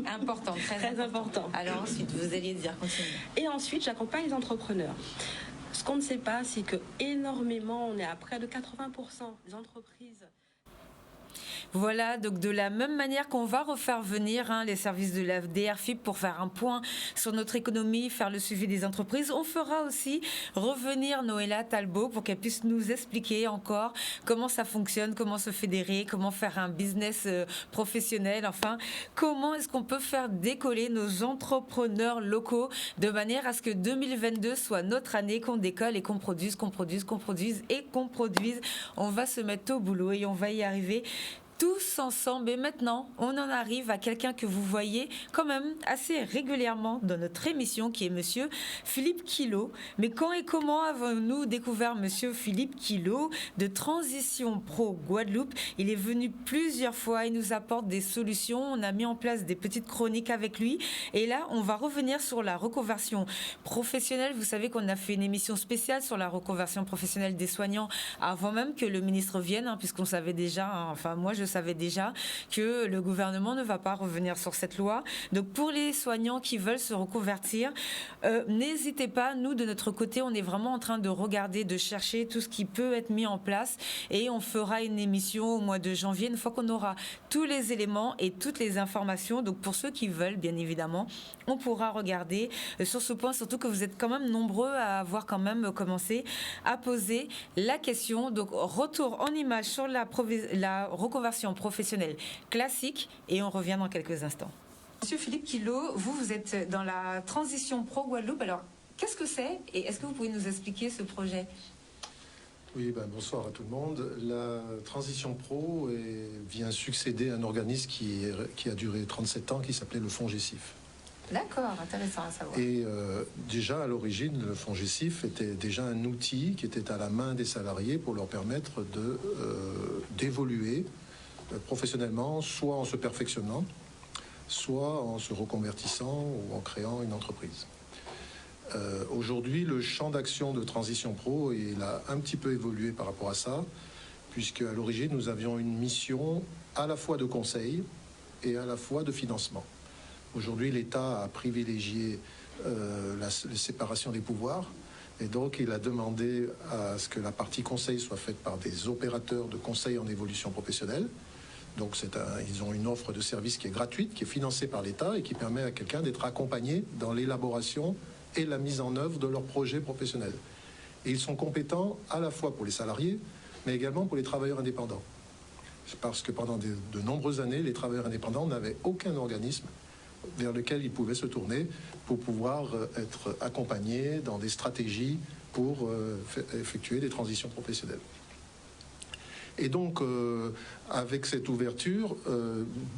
Important, très important. Alors ensuite, vous alliez dire, continuez. Et ensuite, j'accompagne les entrepreneurs. Ce qu'on ne sait pas, c'est que énormément, on est à près de 80% des entreprises. Voilà, donc de la même manière qu'on va refaire venir les services de la DRFIP pour faire un point sur notre économie, faire le suivi des entreprises, on fera aussi revenir Naila Talbot pour qu'elle puisse nous expliquer encore comment ça fonctionne, comment se fédérer, comment faire un business professionnel, enfin, comment est-ce qu'on peut faire décoller nos entrepreneurs locaux de manière à ce que 2022 soit notre année, qu'on décolle et qu'on produise. On va se mettre au boulot et on va y arriver tous ensemble. Et maintenant, on en arrive à quelqu'un que vous voyez quand même assez régulièrement dans notre émission, qui est monsieur Philippe Quillot. Mais quand et comment avons-nous découvert monsieur Philippe Quillot de Transition Pro Guadeloupe? Il est venu plusieurs fois, il nous apporte des solutions. On a mis en place des petites chroniques avec lui. Et là, on va revenir sur la reconversion professionnelle. Vous savez qu'on a fait une émission spéciale sur la reconversion professionnelle des soignants avant même que le ministre vienne, puisqu'on savait déjà, moi je savais déjà que le gouvernement ne va pas revenir sur cette loi. Donc pour les soignants qui veulent se reconvertir, n'hésitez pas, nous de notre côté, on est vraiment en train de regarder, de chercher tout ce qui peut être mis en place, et on fera une émission au mois de janvier, une fois qu'on aura tous les éléments et toutes les informations. Donc pour ceux qui veulent, bien évidemment, on pourra regarder sur ce point, surtout que vous êtes quand même nombreux à avoir quand même commencé à poser la question. Donc retour en image sur la reconversion professionnelle classique, et on revient dans quelques instants. Monsieur Philippe Quillot, vous êtes dans la Transition Pro Guadeloupe. Alors, qu'est-ce que c'est et est-ce que vous pouvez nous expliquer ce projet? Oui, bonsoir à tout le monde. La Transition Pro vient succéder à un organisme qui a duré 37 ans, qui s'appelait le FONGECIF. D'accord, intéressant à savoir. Et déjà, à l'origine, le FONGECIF était déjà un outil qui était à la main des salariés pour leur permettre d'évoluer professionnellement, soit en se perfectionnant, soit en se reconvertissant ou en créant une entreprise. Aujourd'hui, le champ d'action de Transition Pro, il a un petit peu évolué par rapport à ça, puisque à l'origine, nous avions une mission à la fois de conseil et à la fois de financement. Aujourd'hui, l'État a privilégié la séparation des pouvoirs, et donc il a demandé à ce que la partie conseil soit faite par des opérateurs de conseil en évolution professionnelle. Donc ils ont une offre de service qui est gratuite, qui est financée par l'État et qui permet à quelqu'un d'être accompagné dans l'élaboration et la mise en œuvre de leur projet professionnel. Et ils sont compétents à la fois pour les salariés, mais également pour les travailleurs indépendants. Parce que pendant de nombreuses années, les travailleurs indépendants n'avaient aucun organisme vers lequel ils pouvaient se tourner pour pouvoir être accompagnés dans des stratégies pour effectuer des transitions professionnelles. Et donc, avec cette ouverture,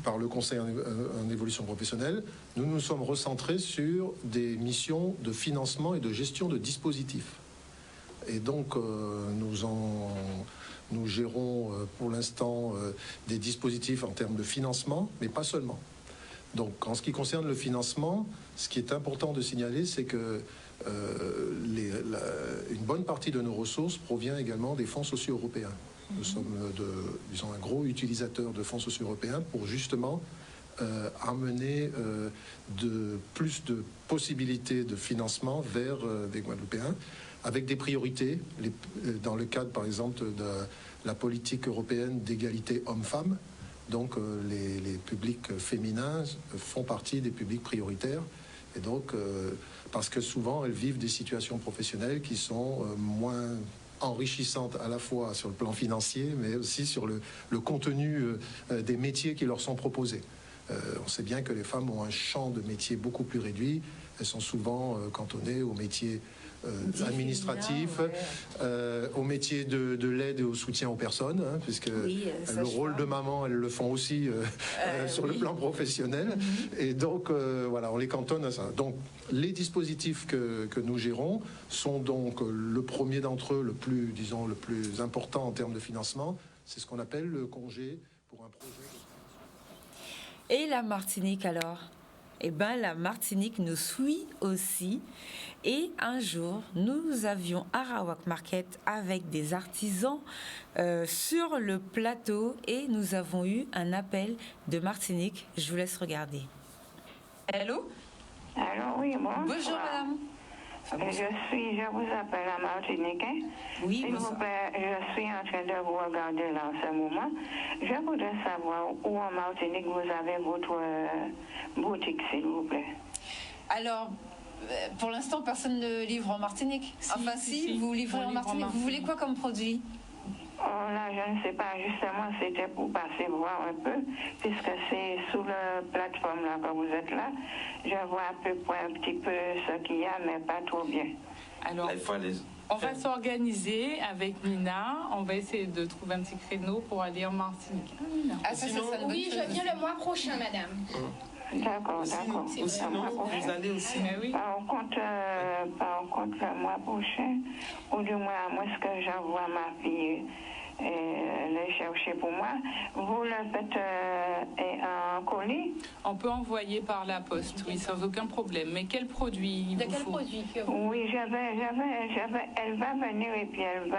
par le Conseil en évolution professionnelle, nous nous sommes recentrés sur des missions de financement et de gestion de dispositifs. Et donc, nous gérons pour l'instant des dispositifs en termes de financement, mais pas seulement. Donc, en ce qui concerne le financement, ce qui est important de signaler, c'est que une bonne partie de nos ressources provient également des fonds sociaux européens. Nous sommes, disons, un gros utilisateur de fonds sociaux européens pour justement amener plus de possibilités de financement vers des Guadeloupéens, avec des priorités, dans le cadre, par exemple, de la politique européenne d'égalité hommes-femmes. Donc, les publics féminins font partie des publics prioritaires. Et donc, parce que souvent, elles vivent des situations professionnelles qui sont moins enrichissantes à la fois sur le plan financier, mais aussi sur le contenu des métiers qui leur sont proposés. On sait bien que les femmes ont un champ de métiers beaucoup plus réduit. Elles sont souvent cantonnées aux métiers administratifs, au métier de l'aide et au soutien aux personnes, hein, puisque le rôle de maman, elles le font aussi sur le plan professionnel. Et donc, voilà, on les cantonne à ça. Donc, les dispositifs que nous gérons sont donc le premier d'entre eux, le plus important en termes de financement, c'est ce qu'on appelle le congé pour un projet. Et la Martinique alors ? Eh bien, la Martinique nous suit aussi. Et un jour, nous avions Arawak Market avec des artisans sur le plateau et nous avons eu un appel de Martinique. Je vous laisse regarder. Allô ? Allô, oui, bonsoir. Bonjour, madame. Je vous appelle à Martinique. Oui, s'il vous plaît, je suis en train de vous regarder là en ce moment. Je voudrais savoir où en Martinique vous avez votre boutique, s'il vous plaît. Alors, pour l'instant, personne ne livre en Martinique. Si, vous livrez en Martinique. Vous voulez quoi comme produit ? Oh là, je ne sais pas, justement, c'était pour passer voir un peu, puisque c'est sous la plateforme là que vous êtes là. Je vois à peu près un petit peu ce qu'il y a, mais pas trop bien. Alors, on va s'organiser avec Nina. On va essayer de trouver un petit créneau pour aller en Martinique. Oui, je viens le mois prochain, madame. D'accord. Sinon, vous allez aussi. Oui. Par contre, le mois prochain, ou du moins à moins que j'envoie ma fille les chercher pour moi, vous le faites en colis? On peut envoyer par la poste, oui, sans aucun problème. Mais quel produit il vous faut? Produit que vous... Oui, elle va venir et puis elle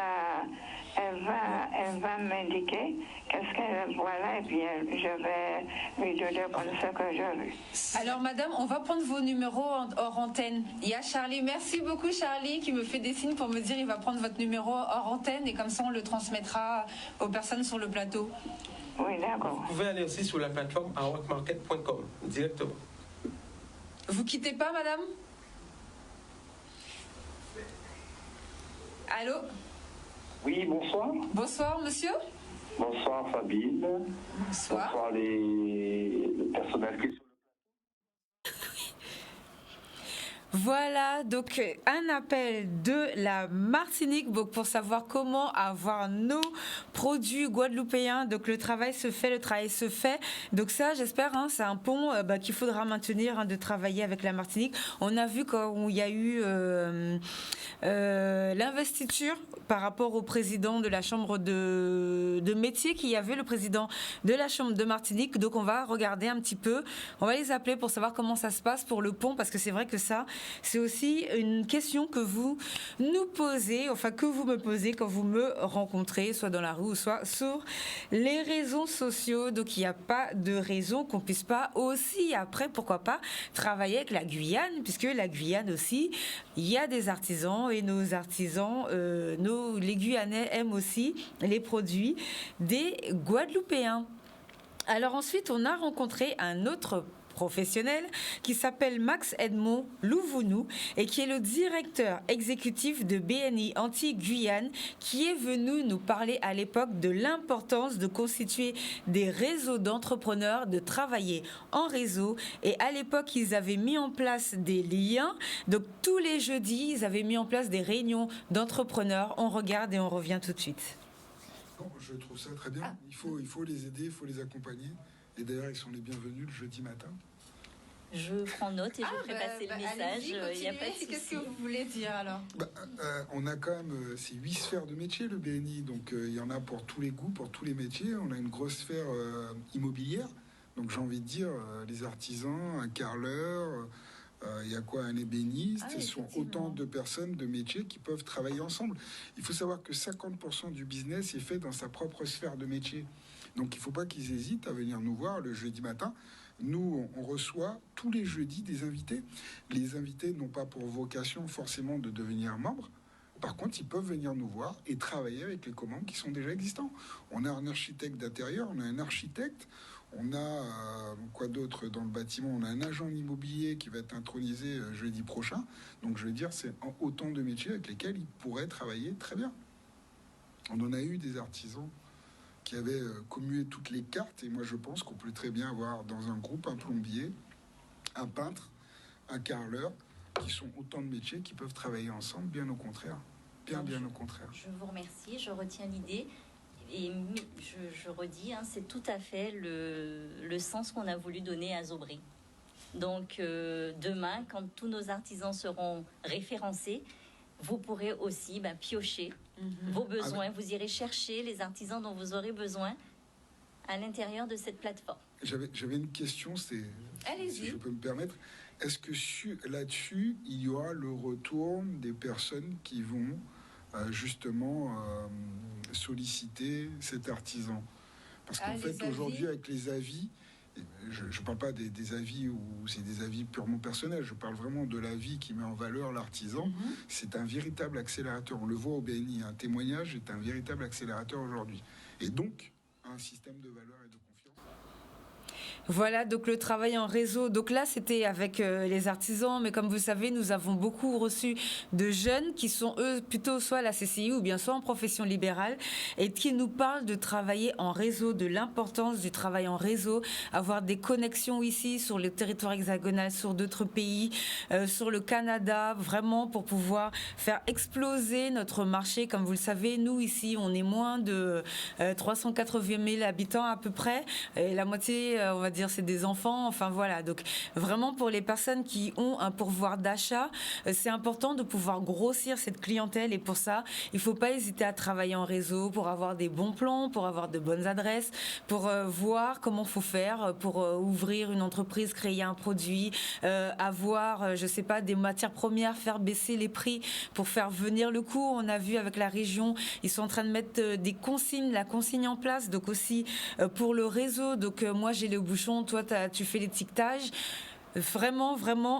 va m'indiquer qu'est-ce qu'elle voit là et puis je vais lui donner comme ce que je veux. Alors madame, on va prendre vos numéros hors antenne. Il y a Charlie, merci beaucoup Charlie qui me fait des signes pour me dire il va prendre votre numéro hors antenne et comme ça on le transmettra aux personnes sur le plateau. Oui, d'accord. Vous pouvez aller aussi sur la plateforme arawakmarket.com directement. Vous quittez pas madame? Allô? Oui, bonsoir. Bonsoir, monsieur. Bonsoir, Fabine. Bonsoir. Bonsoir, le personnel qui est sur le Voilà, donc un appel de la Martinique pour savoir comment avoir nos produits guadeloupéens. Donc le travail se fait. Donc ça, j'espère, c'est un pont qu'il faudra maintenir, de travailler avec la Martinique. On a vu quand il y a eu l'investiture par rapport au président de la Chambre de métier, qu'il y avait le président de la Chambre de Martinique. Donc on va regarder un petit peu, on va les appeler pour savoir comment ça se passe pour le pont, parce que c'est vrai que ça, c'est aussi une question que vous nous posez, enfin que vous me posez quand vous me rencontrez, soit dans la rue ou soit sur les réseaux sociaux. Donc il n'y a pas de raison qu'on puisse pas aussi, après, pourquoi pas, travailler avec la Guyane, puisque la Guyane aussi, il y a des artisans, et nos artisans, les Guyanais aiment aussi les produits des Guadeloupéens. Alors ensuite, on a rencontré un autre professionnel qui s'appelle Max Edmond Louvounou et qui est le directeur exécutif de BNI Antilles-Guyane, qui est venu nous parler à l'époque de l'importance de constituer des réseaux d'entrepreneurs, de travailler en réseau. Et à l'époque, ils avaient mis en place des liens. Donc tous les jeudis, ils avaient mis en place des réunions d'entrepreneurs. On regarde et on revient tout de suite. Je trouve ça très bien. Il faut les aider, il faut les accompagner. Et d'ailleurs, ils sont les bienvenus le jeudi matin. Je prends note et je ferai passer le message. Il n'y a pas de souci. Qu'est-ce que vous voulez dire alors? On a quand même ces 8 sphères de métiers, le BNI. Donc il y en a pour tous les goûts, pour tous les métiers. On a une grosse sphère immobilière. Donc j'ai envie de dire, les artisans, un carreleur, il y a quoi, un ébéniste. Ce sont autant de personnes, de métiers qui peuvent travailler ensemble. Il faut savoir que 50% du business est fait dans sa propre sphère de métier. Donc il ne faut pas qu'ils hésitent à venir nous voir le jeudi matin. Nous, on reçoit tous les jeudis des invités. Les invités n'ont pas pour vocation forcément de devenir membres. Par contre, ils peuvent venir nous voir et travailler avec les commandes qui sont déjà existants. On a un architecte d'intérieur, on a un architecte, on a quoi d'autre dans le bâtiment, on a un agent immobilier qui va être intronisé jeudi prochain. Donc je veux dire, c'est autant de métiers avec lesquels ils pourraient travailler très bien. On en a eu des artisans qui avaient commué toutes les cartes, et moi je pense qu'on peut très bien avoir dans un groupe un plombier, un peintre, un carreleur, qui sont autant de métiers qui peuvent travailler ensemble, bien au contraire. Bien au contraire. Je vous remercie, je retiens l'idée, et je redis, c'est tout à fait le sens qu'on a voulu donner à Zobri. Donc demain, quand tous nos artisans seront référencés, vous pourrez aussi piocher vos besoins. Vous irez chercher les artisans dont vous aurez besoin à l'intérieur de cette plateforme. J'avais une question, si je peux me permettre. Est-ce que là-dessus, il y aura le retour des personnes qui vont justement solliciter cet artisan? Parce qu'en fait, aujourd'hui, avec les avis, je ne parle pas des avis où c'est des avis purement personnels, je parle vraiment de l'avis qui met en valeur l'artisan. C'est un véritable accélérateur. On le voit au BNI, un témoignage est un véritable accélérateur aujourd'hui. Et donc, un système de valeur et de confiance. Voilà, donc le travail en réseau. Donc là, c'était avec les artisans, mais comme vous savez, nous avons beaucoup reçu de jeunes qui sont, eux, plutôt soit à la CCI ou bien soit en profession libérale, et qui nous parlent de travailler en réseau, de l'importance du travail en réseau, avoir des connexions ici sur le territoire hexagonal, sur d'autres pays, sur le Canada, vraiment pour pouvoir faire exploser notre marché. Comme vous le savez, nous, ici, on est moins de 380 000 habitants à peu près, et la moitié, on va dire, c'est des enfants, enfin voilà. Donc vraiment pour les personnes qui ont un pourvoir d'achat, c'est important de pouvoir grossir cette clientèle, et pour ça, il ne faut pas hésiter à travailler en réseau pour avoir des bons plans, pour avoir de bonnes adresses, pour voir comment il faut faire pour ouvrir une entreprise, créer un produit, avoir, je sais pas, des matières premières, faire baisser les prix pour faire venir le coût. On a vu avec la région, ils sont en train de mettre la consigne en place, donc aussi pour le réseau. Donc moi j'ai le bouchon, toi tu fais l'étiquetage. Vraiment,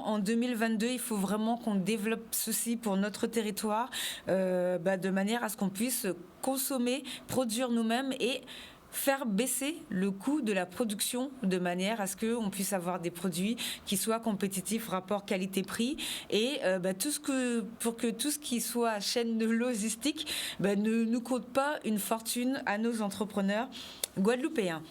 en 2022, il faut vraiment qu'on développe ceci pour notre territoire, de manière à ce qu'on puisse consommer, produire nous-mêmes et faire baisser le coût de la production de manière à ce qu'on puisse avoir des produits qui soient compétitifs, rapport qualité-prix, et pour que tout ce qui soit chaîne de logistique ne nous coûte pas une fortune à nos entrepreneurs guadeloupéens.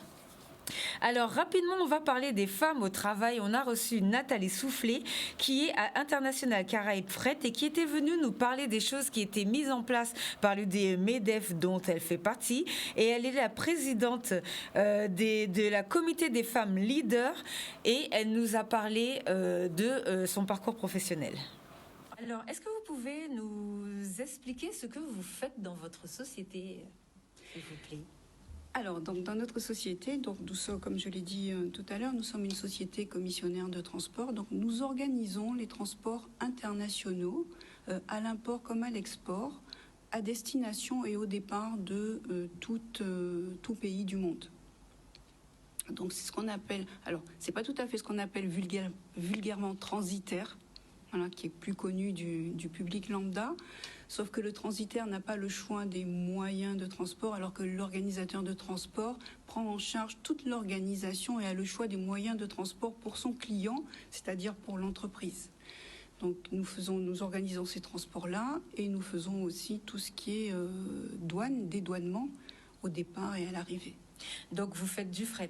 Alors rapidement, on va parler des femmes au travail. On a reçu Nathalie Soufflet qui est à International Caraïbes Fret et qui était venue nous parler des choses qui étaient mises en place par le MEDEF dont elle fait partie. Et elle est la présidente de la comité des femmes leaders et elle nous a parlé de son parcours professionnel. Alors, est-ce que vous pouvez nous expliquer ce que vous faites dans votre société, s'il vous plaît ? Alors, donc, dans notre société, donc, nous sommes, comme je l'ai dit tout à l'heure, nous sommes une société commissionnaire de transport. Donc, nous organisons les transports internationaux, à l'import comme à l'export, à destination et au départ de tout pays du monde. Donc, c'est ce qu'on appelle, alors, c'est pas tout à fait ce qu'on appelle vulgairement transitaire, voilà, qui est plus connu du public lambda. Sauf que le transitaire n'a pas le choix des moyens de transport, alors que l'organisateur de transport prend en charge toute l'organisation et a le choix des moyens de transport pour son client, c'est-à-dire pour l'entreprise. Donc nous organisons ces transports-là et nous faisons aussi tout ce qui est dédouanement au départ et à l'arrivée. Donc vous faites du fret ?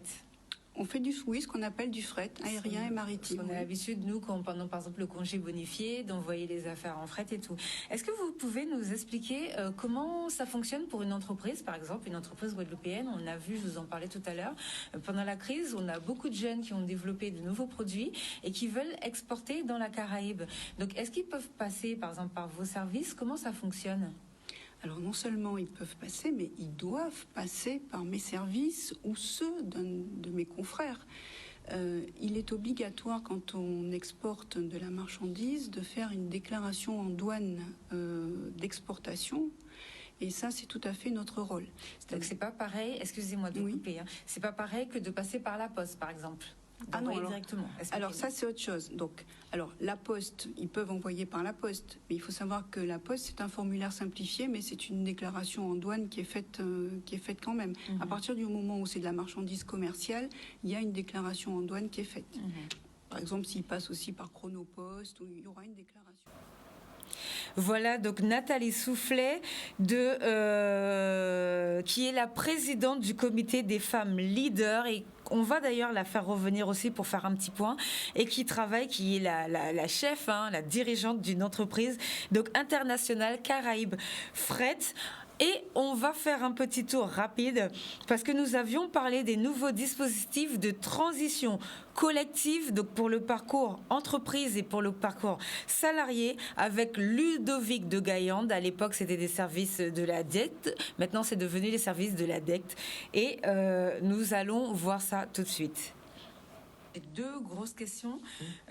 On fait ce qu'on appelle du fret aérien et maritime. On a l'habitude, nous, pendant par exemple le congé bonifié, d'envoyer les affaires en fret et tout. Est-ce que vous pouvez nous expliquer comment ça fonctionne pour une entreprise, par exemple, une entreprise guadeloupéenne? On a vu, je vous en parlais tout à l'heure, pendant la crise, on a beaucoup de jeunes qui ont développé de nouveaux produits et qui veulent exporter dans la Caraïbe. Donc, est-ce qu'ils peuvent passer, par exemple, par vos services? Comment ça fonctionne? Alors non seulement ils peuvent passer, mais ils doivent passer par mes services ou ceux de mes confrères. Il est obligatoire quand on exporte de la marchandise de faire une déclaration en douane d'exportation. Et ça, c'est tout à fait notre rôle. Donc c'est pas pareil, excusez-moi de vous couper, c'est pas pareil que de passer par la poste, par exemple. Ah non, directement. Alors ça c'est autre chose. Donc, alors la poste, ils peuvent envoyer par la poste, mais il faut savoir que la poste c'est un formulaire simplifié, mais c'est une déclaration en douane qui est faite quand même. À partir du moment où c'est de la marchandise commerciale, il y a une déclaration en douane qui est faite. Par exemple, s'il passe aussi par Chronopost, il y aura une déclaration. Voilà, donc Nathalie Soufflet, qui est la présidente du comité des femmes leaders, et on va d'ailleurs la faire revenir aussi pour faire un petit point, et qui est la chef, la dirigeante d'une entreprise, donc International Caraïbes Fret. Et on va faire un petit tour rapide parce que nous avions parlé des nouveaux dispositifs de transition collective, donc pour le parcours entreprise et pour le parcours salarié, avec Ludovic de Gaillande. À l'époque, c'était des services de la DECT. Maintenant, c'est devenu les services de la DECT. Et nous allons voir ça tout de suite. Deux grosses questions.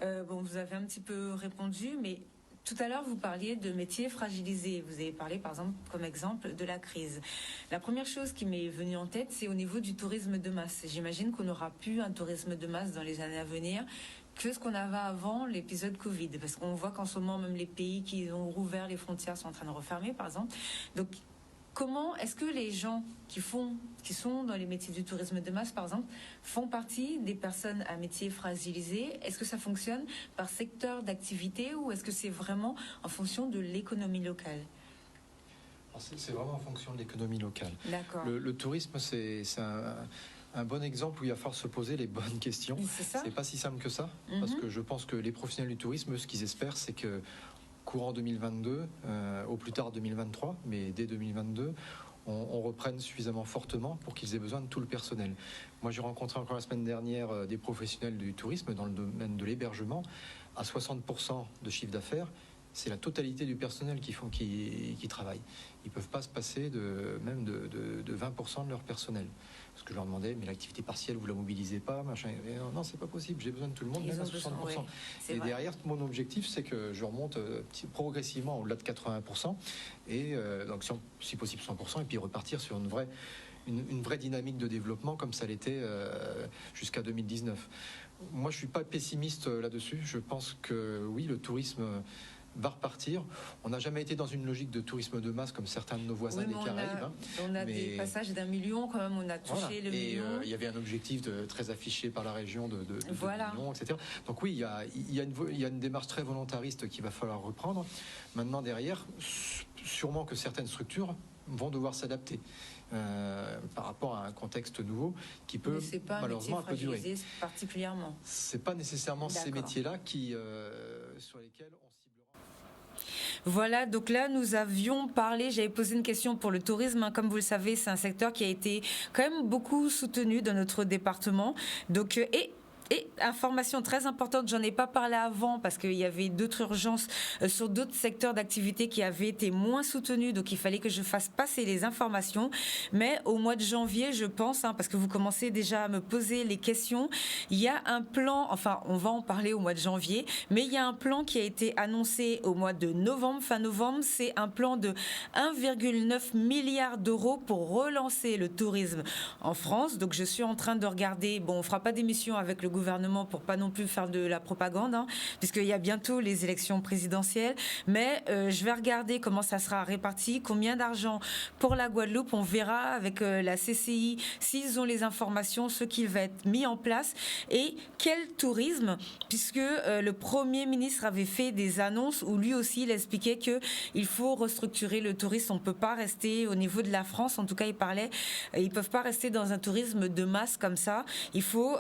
Vous avez un petit peu répondu, mais tout à l'heure, vous parliez de métiers fragilisés. Vous avez parlé, par exemple, comme exemple, de la crise. La première chose qui m'est venue en tête, c'est au niveau du tourisme de masse. J'imagine qu'on n'aura plus un tourisme de masse dans les années à venir que ce qu'on avait avant l'épisode Covid. Parce qu'on voit qu'en ce moment, même les pays qui ont rouvert les frontières sont en train de refermer, par exemple. Donc, comment est-ce que les gens qui sont dans les métiers du tourisme de masse, par exemple, font partie des personnes à métiers fragilisés? Est-ce que ça fonctionne par secteur d'activité ou est-ce que c'est vraiment en fonction de l'économie locale? C'est vraiment en fonction de l'économie locale. D'accord. Le tourisme, c'est un bon exemple où il va falloir se poser les bonnes questions. C'est pas si simple que ça, parce que je pense que les professionnels du tourisme, ce qu'ils espèrent, c'est que courant 2022, au plus tard 2023, mais dès 2022, on reprenne suffisamment fortement pour qu'ils aient besoin de tout le personnel. Moi, j'ai rencontré encore la semaine dernière des professionnels du tourisme dans le domaine de l'hébergement. À 60% de chiffre d'affaires, c'est la totalité du personnel qui travaille. Ils ne peuvent pas se passer même de 20% de leur personnel. Parce que je leur demandais, mais l'activité partielle, vous ne la mobilisez pas, machin. Et non, c'est pas possible, j'ai besoin de tout le monde, même à 60%. Et vrai. Derrière, mon objectif, c'est que je remonte progressivement au-delà de 80%, et donc si possible 100%, et puis repartir sur une vraie dynamique de développement comme ça l'était jusqu'à 2019. Moi, je ne suis pas pessimiste là-dessus. Je pense que oui, le tourisme va repartir. On n'a jamais été dans une logique de tourisme de masse comme certains de nos voisins des Caraïbes. On a des passages d'1 million quand même, on a touché le million. Il y avait un objectif très affiché par la région de 2 millions, etc. Donc oui, il y a une démarche très volontariste qu'il va falloir reprendre. Maintenant, derrière, sûrement que certaines structures vont devoir s'adapter. par rapport à un contexte nouveau qui peut malheureusement un peu durer. Particulièrement. C'est pas nécessairement ces métiers-là sur lesquels on ciblera. Voilà, donc là, nous avions parlé, j'avais posé une question pour le tourisme. Hein, comme vous le savez, c'est un secteur qui a été quand même beaucoup soutenu dans notre département. Donc, et information très importante, j'en ai pas parlé avant parce qu'il y avait d'autres urgences sur d'autres secteurs d'activité qui avaient été moins soutenus, donc il fallait que je fasse passer les informations. Mais au mois de janvier, je pense, parce que vous commencez déjà à me poser les questions, il y a un plan, enfin on va en parler au mois de janvier, mais il y a un plan qui a été annoncé au mois de novembre, fin novembre, c'est un plan de 1,9 milliard d'euros pour relancer le tourisme en France. Donc je suis en train de regarder, bon on fera pas d'émission avec le gouvernement pour pas non plus faire de la propagande, puisqu'il y a bientôt les élections présidentielles, mais je vais regarder comment ça sera réparti, combien d'argent pour la Guadeloupe, on verra avec la CCI s'ils ont les informations, ce qui va être mis en place et quel tourisme, puisque le Premier ministre avait fait des annonces où lui aussi il expliquait qu'il faut restructurer le tourisme, on ne peut pas rester au niveau de la France, en tout cas il parlait, ils ne peuvent pas rester dans un tourisme de masse comme ça, il faut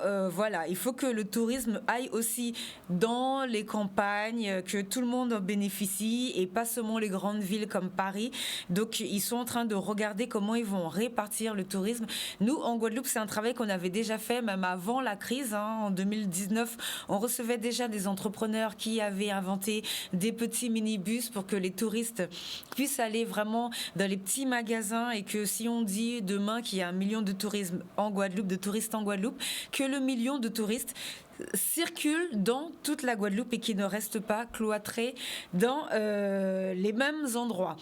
que le tourisme aille aussi dans les campagnes, que tout le monde en bénéficie et pas seulement les grandes villes comme Paris. Donc, ils sont en train de regarder comment ils vont répartir le tourisme. Nous, en Guadeloupe, c'est un travail qu'on avait déjà fait, même avant la crise. En 2019, on recevait déjà des entrepreneurs qui avaient inventé des petits minibus pour que les touristes puissent aller vraiment dans les petits magasins et que si on dit demain qu'il y a 1 million de tourisme en Guadeloupe, de touristes en Guadeloupe, que le million de touristes circulent dans toute la Guadeloupe et qui ne restent pas cloîtrés dans les mêmes endroits.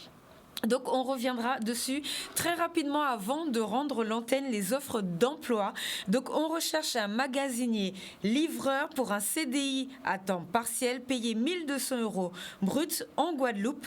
Donc on reviendra dessus très rapidement avant de rendre l'antenne, les offres d'emploi. Donc on recherche un magasinier livreur pour un CDI à temps partiel payé 1 200 € brut en Guadeloupe.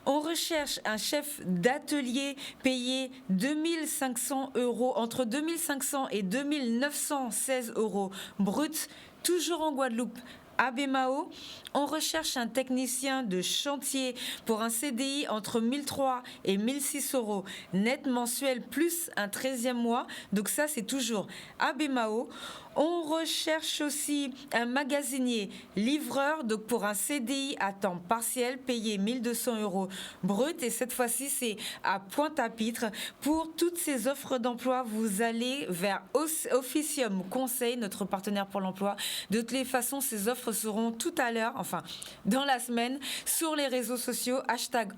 On recherche un chef d'atelier payé 2 500 €, entre 2 500 et 2 916 € brut, toujours en Guadeloupe. À Bémao, on recherche un technicien de chantier pour un CDI entre 1 300 et 1 600 € net mensuel plus un 13e mois. Donc ça, c'est toujours à Bémao. On recherche aussi un magasinier livreur donc pour un CDI à temps partiel payé 1 200 € brut. Et cette fois-ci, c'est à Pointe-à-Pitre. Pour toutes ces offres d'emploi, vous allez vers Officium Conseil, notre partenaire pour l'emploi. De toutes les façons, ces offres seront tout à l'heure, enfin dans la semaine, sur les réseaux sociaux,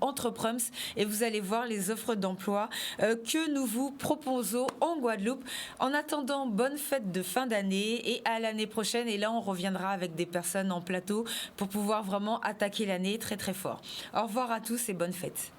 #Entreprums, et vous allez voir les offres d'emploi que nous vous proposons en Guadeloupe. En attendant, bonne fête de fin d'année et à l'année prochaine. Et là, on reviendra avec des personnes en plateau pour pouvoir vraiment attaquer l'année très très fort. Au revoir à tous et bonne fête.